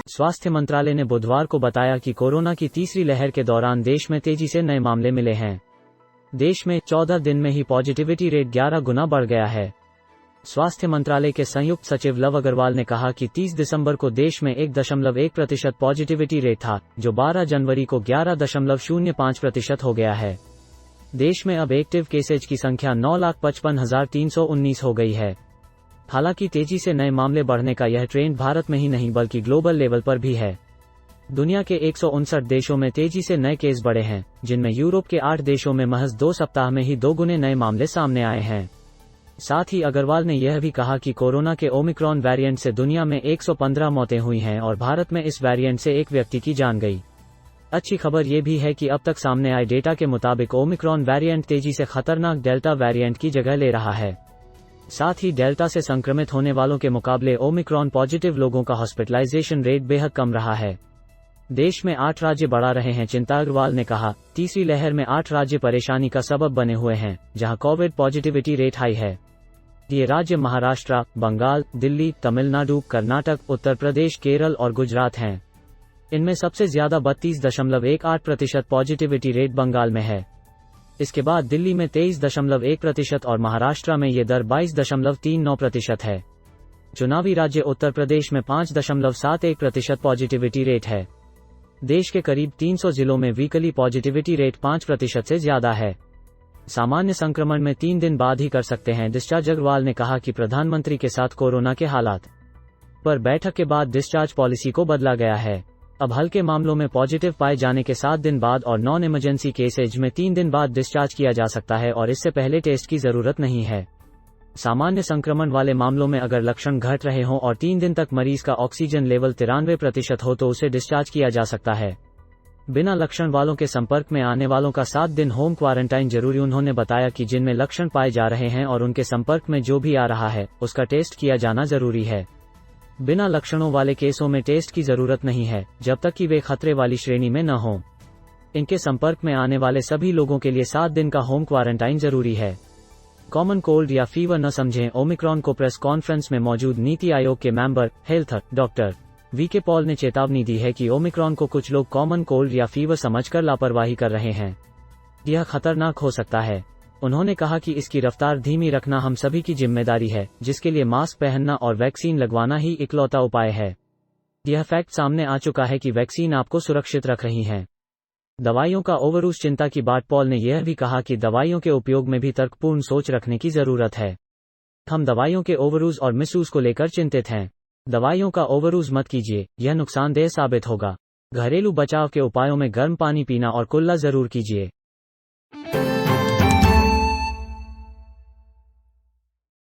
स्वास्थ्य मंत्रालय ने बुधवार को बताया कि कोरोना की तीसरी लहर के दौरान देश में तेजी से नए मामले मिले हैं। देश में 14 दिन में ही पॉजिटिविटी रेट 11 गुना बढ़ गया है। स्वास्थ्य मंत्रालय के संयुक्त सचिव लव अग्रवाल ने कहा कि 30 दिसंबर को देश में 1.1% पॉजिटिविटी रेट था, जो 12 जनवरी को 11.05% हो गया है। देश में अब एक्टिव केसेज की संख्या 9,55,319 हो गई है। हालांकि तेजी से नए मामले बढ़ने का यह ट्रेंड भारत में ही नहीं बल्कि ग्लोबल लेवल पर भी है। दुनिया के 159 देशों में तेजी से नए केस बढ़े हैं, जिनमें यूरोप के 8 देशों में महज 2 सप्ताह में ही 2 गुने नए मामले सामने आए हैं। साथ ही अग्रवाल ने यह भी कहा कि कोरोना के ओमिक्रॉन वेरिएंट से दुनिया में 115 मौतें हुई हैं और भारत में इस वेरिएंट से एक व्यक्ति की जान गई। अच्छी खबर ये भी है कि अब तक सामने आए डेटा के मुताबिक ओमिक्रॉन वेरिएंट तेजी से खतरनाक डेल्टा वेरिएंट की जगह ले रहा है। साथ ही डेल्टा से संक्रमित होने वालों के मुकाबले ओमिक्रॉन पॉजिटिव लोगों का हॉस्पिटलाइजेशन रेट बेहद कम रहा है। देश में 8 राज्य बढ़ा रहे हैं चिंता। अग्रवाल ने कहा, तीसरी लहर में 8 राज्य परेशानी का सबब बने हुए हैं, जहां कोविड पॉजिटिविटी रेट हाई है। ये राज्य महाराष्ट्र, बंगाल, दिल्ली, तमिलनाडु, कर्नाटक, उत्तर प्रदेश, केरल और गुजरात हैं। इनमें सबसे ज्यादा 32.18% पॉजिटिविटी रेट बंगाल में है। इसके बाद दिल्ली में 23.1% और महाराष्ट्र में ये दर 22.39% है। चुनावी राज्य उत्तर प्रदेश में 5.71% पॉजिटिविटी रेट है। देश के करीब 300 जिलों में वीकली पॉजिटिविटी रेट 5% से ज्यादा है। सामान्य संक्रमण में 3 दिन बाद ही कर सकते हैं डिस्चार्ज। अग्रवाल ने कहा कि प्रधानमंत्री के साथ कोरोना के हालात पर बैठक के बाद डिस्चार्ज पॉलिसी को बदला गया है। अब हल्के मामलों में पॉजिटिव पाए जाने के 7 दिन बाद और नॉन इमरजेंसी केसेज में 3 दिन बाद डिस्चार्ज किया जा सकता है और इससे पहले टेस्ट की जरूरत नहीं है। सामान्य संक्रमण वाले मामलों में अगर लक्षण घट रहे हों और 3 दिन तक मरीज का ऑक्सीजन लेवल 93% हो तो उसे डिस्चार्ज किया जा सकता है। बिना लक्षण वालों के संपर्क में आने वालों का 7 दिन होम क्वारंटाइन जरूरी। उन्होंने बताया कि जिनमें लक्षण पाए जा रहे हैं और उनके संपर्क में जो भी आ रहा है, उसका टेस्ट किया जाना जरूरी है। बिना लक्षणों वाले केसों में टेस्ट की जरूरत नहीं है, जब तक कि वे खतरे वाली श्रेणी में न हों। इनके संपर्क में आने वाले सभी लोगों के लिए 7 दिन का होम क्वारंटाइन जरूरी है। कॉमन कोल्ड या फीवर न समझें। ओमिक्रॉन को प्रेस कॉन्फ्रेंस में मौजूद नीति आयोग के member health doctor VK Paul ने चेतावनी दी है कि ओमिक्रॉन को कुछ लोग कॉमन कोल्ड या फीवर समझकर लापरवाही कर रहे हैं। यह खतरनाक हो सकता है। उन्होंने कहा कि इसकी रफ्तार धीमी रखना हम सभी की जिम्मेदारी है, जिसके लिए मास्क पहनना और वैक्सीन लगवाना ही इकलौता उपाय है। यह फैक्ट सामने आ चुका है कि वैक्सीन आपको सुरक्षित रख रही हैं। दवाइयों का ओवरडोज चिंता की बात। पॉल ने यह भी कहा कि दवाइयों के उपयोग में भी तर्कपूर्ण सोच रखने की जरूरत है। हम दवाइयों के ओवरडोज और मिसयूज को लेकर चिंतित हैं। दवाइयों का ओवरडोज मत कीजिए, यह नुकसानदेह साबित होगा। घरेलू बचाव के उपायों में गर्म पानी पीना और कुल्ला जरूर कीजिए।